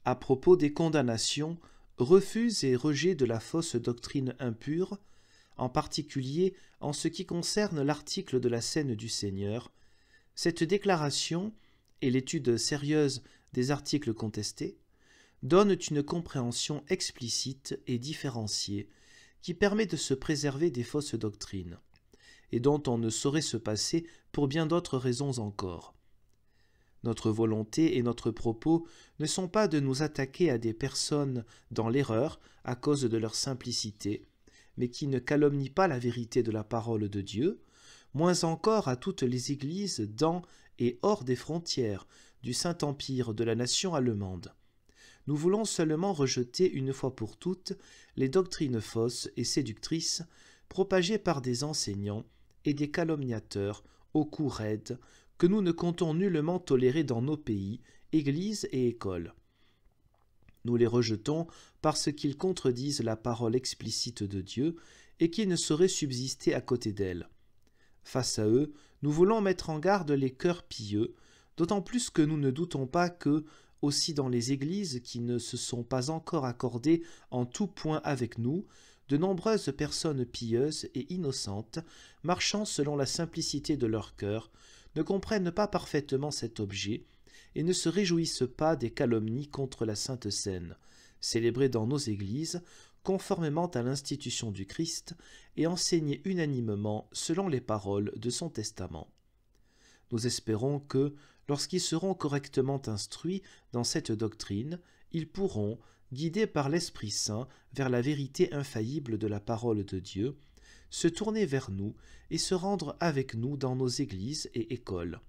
à propos des condamnations, refus et rejet de la fausse doctrine impure, en particulier en ce qui concerne l'article de la scène du Seigneur, cette déclaration et l'étude sérieuse des articles contestés donnent une compréhension explicite et différenciée qui permet de se préserver des fausses doctrines, et dont on ne saurait se passer pour bien d'autres raisons encore. Notre volonté et notre propos ne sont pas de nous attaquer à des personnes dans l'erreur à cause de leur simplicité, mais qui ne calomnient pas la vérité de la parole de Dieu, moins encore à toutes les églises dans et hors des frontières du Saint-Empire de la nation allemande. Nous voulons seulement rejeter une fois pour toutes les doctrines fausses et séductrices propagées par des enseignants et des calomniateurs au cou raide que nous ne comptons nullement tolérer dans nos pays, églises et écoles. Nous les rejetons parce qu'ils contredisent la parole explicite de Dieu et qui ne sauraient subsister à côté d'elle. Face à eux, nous voulons mettre en garde les cœurs pieux, d'autant plus que nous ne doutons pas que, aussi dans les églises qui ne se sont pas encore accordées en tout point avec nous, de nombreuses personnes pieuses et innocentes, marchant selon la simplicité de leur cœur, ne comprennent pas parfaitement cet objet et ne se réjouissent pas des calomnies contre la Sainte Seine, célébrées dans nos églises, conformément à l'institution du Christ et enseignées unanimement selon les paroles de son testament. Nous espérons que, lorsqu'ils seront correctement instruits dans cette doctrine, ils pourront, guidés par l'Esprit Saint vers la vérité infaillible de la parole de Dieu, se tourner vers nous et se rendre avec nous dans nos églises et écoles.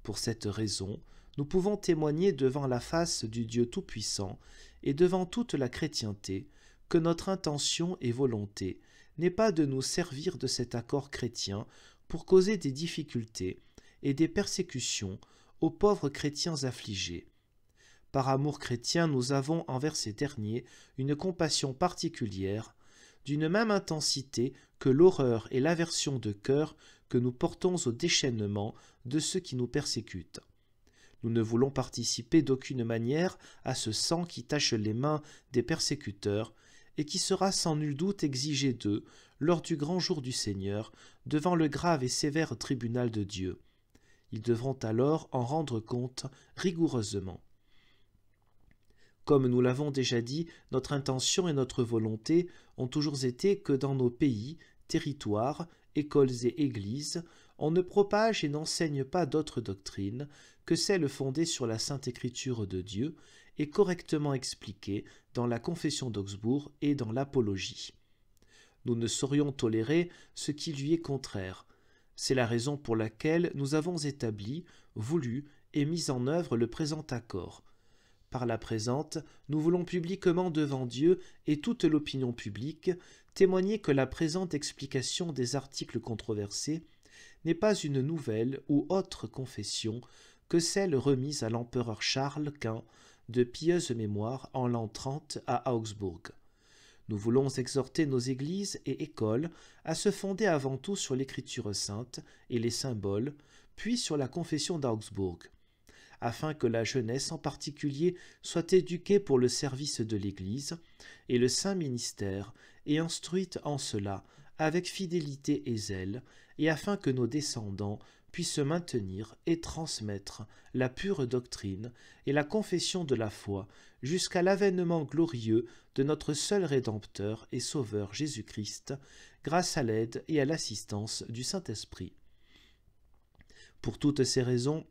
Pour cette raison, nous pouvons témoigner devant la face du Dieu Tout-Puissant et devant toute la chrétienté que notre intention et volonté n'est pas de nous servir de cet accord chrétien pour causer des difficultés et des persécutions aux pauvres chrétiens affligés. Par amour chrétien, nous avons envers ces derniers une compassion particulière, d'une même intensité que l'horreur et l'aversion de cœur que nous portons au déchaînement de ceux qui nous persécutent. Nous ne voulons participer d'aucune manière à ce sang qui tache les mains des persécuteurs et qui sera sans nul doute exigé d'eux lors du grand jour du Seigneur, devant le grave et sévère tribunal de Dieu. Ils devront alors en rendre compte rigoureusement. Comme nous l'avons déjà dit, notre intention et notre volonté ont toujours été que dans nos pays, territoires, écoles et églises, on ne propage et n'enseigne pas d'autres doctrines que celles fondées sur la Sainte Écriture de Dieu et correctement expliquées dans la Confession d'Augsbourg et dans l'Apologie. Nous ne saurions tolérer ce qui lui est contraire. C'est la raison pour laquelle nous avons établi, voulu et mis en œuvre le présent accord. Par la présente, nous voulons publiquement devant Dieu et toute l'opinion publique témoigner que la présente explication des articles controversés n'est pas une nouvelle ou autre confession que celle remise à l'empereur Charles Quint de pieuse mémoire en l'an 30 à Augsbourg. Nous voulons exhorter nos églises et écoles à se fonder avant tout sur l'Écriture sainte et les symboles, puis sur la confession d'Augsbourg, afin que la jeunesse en particulier soit éduquée pour le service de l'Église et le saint ministère et instruite en cela avec fidélité et zèle, et afin que nos descendants puissent maintenir et transmettre la pure doctrine et la confession de la foi jusqu'à l'avènement glorieux de notre seul Rédempteur et Sauveur Jésus-Christ, grâce à l'aide et à l'assistance du Saint-Esprit. Pour toutes ces raisons,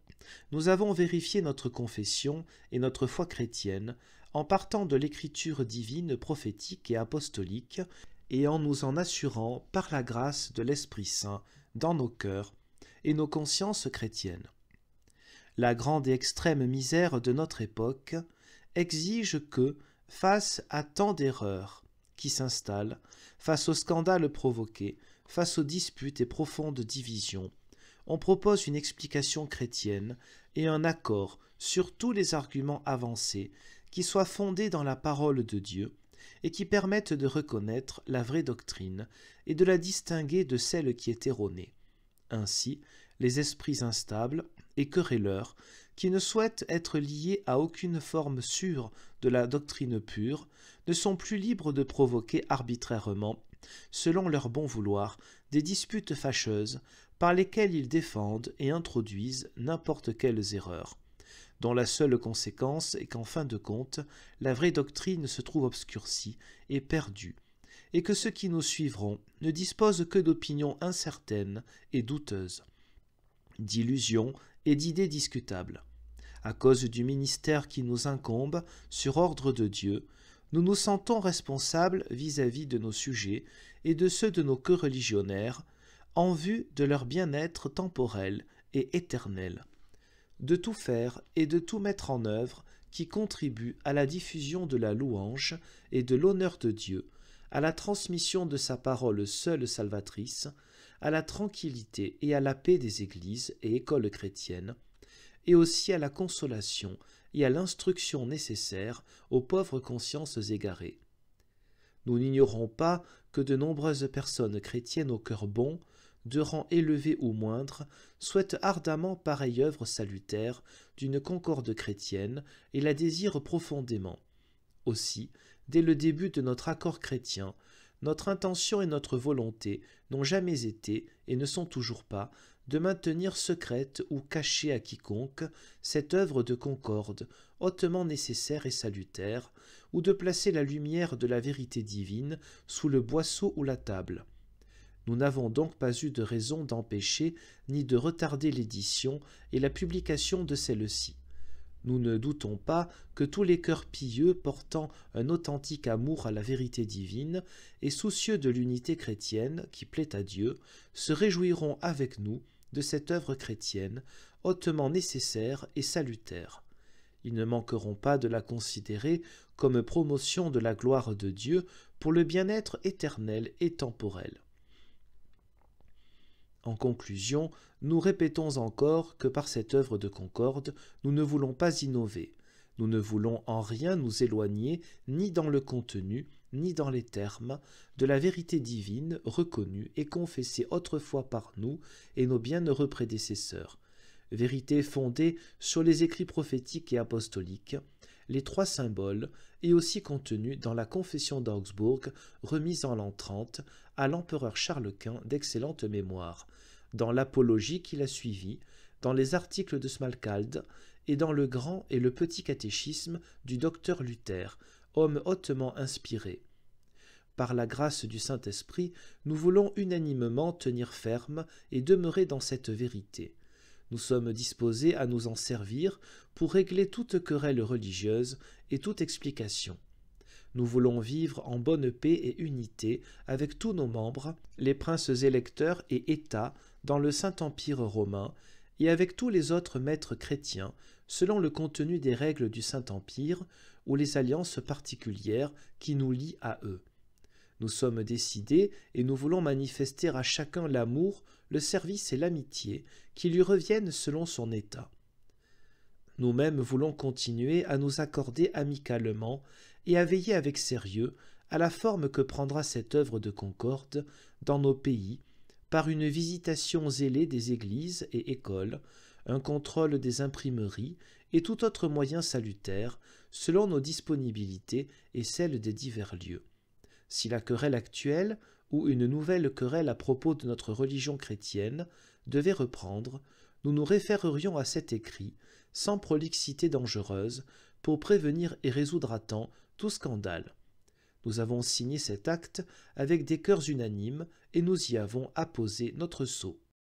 nous avons vérifié notre confession et notre foi chrétienne en partant de l'écriture divine, prophétique et apostolique et en nous en assurant par la grâce de l'Esprit Saint dans nos cœurs et nos consciences chrétiennes. La grande et extrême misère de notre époque exige que, face à tant d'erreurs qui s'installent, face aux scandales provoqués, face aux disputes et profondes divisions, on propose une explication chrétienne et un accord sur tous les arguments avancés qui soient fondés dans la parole de Dieu et qui permettent de reconnaître la vraie doctrine et de la distinguer de celle qui est erronée. Ainsi, les esprits instables et querelleurs qui ne souhaitent être liés à aucune forme sûre de la doctrine pure, ne sont plus libres de provoquer arbitrairement, selon leur bon vouloir, des disputes fâcheuses par lesquelles ils défendent et introduisent n'importe quelles erreurs, dont la seule conséquence est qu'en fin de compte, la vraie doctrine se trouve obscurcie et perdue, et que ceux qui nous suivront ne disposent que d'opinions incertaines et douteuses, d'illusions et d'idées discutables. À cause du ministère qui nous incombe, sur ordre de Dieu, nous nous sentons responsables vis-à-vis de nos sujets et de ceux de nos coreligionnaires, en vue de leur bien-être temporel et éternel, de tout faire et de tout mettre en œuvre qui contribue à la diffusion de la louange et de l'honneur de Dieu, à la transmission de sa parole seule salvatrice, à la tranquillité et à la paix des églises et écoles chrétiennes, et aussi à la consolation et à l'instruction nécessaires aux pauvres consciences égarées. Nous n'ignorons pas que de nombreuses personnes chrétiennes au cœur bon, de rang élevé ou moindre, souhaitent ardemment pareille œuvre salutaire d'une concorde chrétienne et la désirent profondément. Aussi, dès le début de notre accord chrétien, notre intention et notre volonté n'ont jamais été, et ne sont toujours pas, de maintenir secrète ou cachée à quiconque cette œuvre de concorde hautement nécessaire et salutaire, ou de placer la lumière de la vérité divine sous le boisseau ou la table. Nous n'avons donc pas eu de raison d'empêcher ni de retarder l'édition et la publication de celle-ci. Nous ne doutons pas que tous les cœurs pieux portant un authentique amour à la vérité divine et soucieux de l'unité chrétienne qui plaît à Dieu se réjouiront avec nous de cette œuvre chrétienne hautement nécessaire et salutaire. Ils ne manqueront pas de la considérer comme promotion de la gloire de Dieu pour le bien-être éternel et temporel. En conclusion, nous répétons encore que par cette œuvre de concorde, nous ne voulons pas innover. Nous ne voulons en rien nous éloigner, ni dans le contenu, ni dans les termes, de la vérité divine reconnue et confessée autrefois par nous et nos bienheureux prédécesseurs. Vérité fondée sur les écrits prophétiques et apostoliques, les trois symboles, et aussi contenue dans la Confession d'Augsbourg, remise en l'an 30 à l'empereur Charles Quint d'excellente mémoire, dans l'apologie qui l'a suivie, dans les articles de Smalcald et dans le grand et le petit catéchisme du docteur Luther, homme hautement inspiré. Par la grâce du Saint-Esprit, nous voulons unanimement tenir ferme et demeurer dans cette vérité. Nous sommes disposés à nous en servir pour régler toute querelle religieuse et toute explication. Nous voulons vivre en bonne paix et unité avec tous nos membres, les princes électeurs et États dans le Saint-Empire romain, et avec tous les autres maîtres chrétiens, selon le contenu des règles du Saint-Empire ou les alliances particulières qui nous lient à eux. Nous sommes décidés et nous voulons manifester à chacun l'amour, le service et l'amitié qui lui reviennent selon son état. Nous-mêmes voulons continuer à nous accorder amicalement et à veiller avec sérieux à la forme que prendra cette œuvre de concorde dans nos pays, par une visitation zélée des églises et écoles, un contrôle des imprimeries et tout autre moyen salutaire, selon nos disponibilités et celles des divers lieux. Si la querelle actuelle, ou une nouvelle querelle à propos de notre religion chrétienne, devait reprendre, nous nous référerions à cet écrit, sans prolixité dangereuse, pour prévenir et résoudre à temps tout scandale. Nous avons signé cet acte avec des cœurs unanimes et nous y avons apposé notre sceau.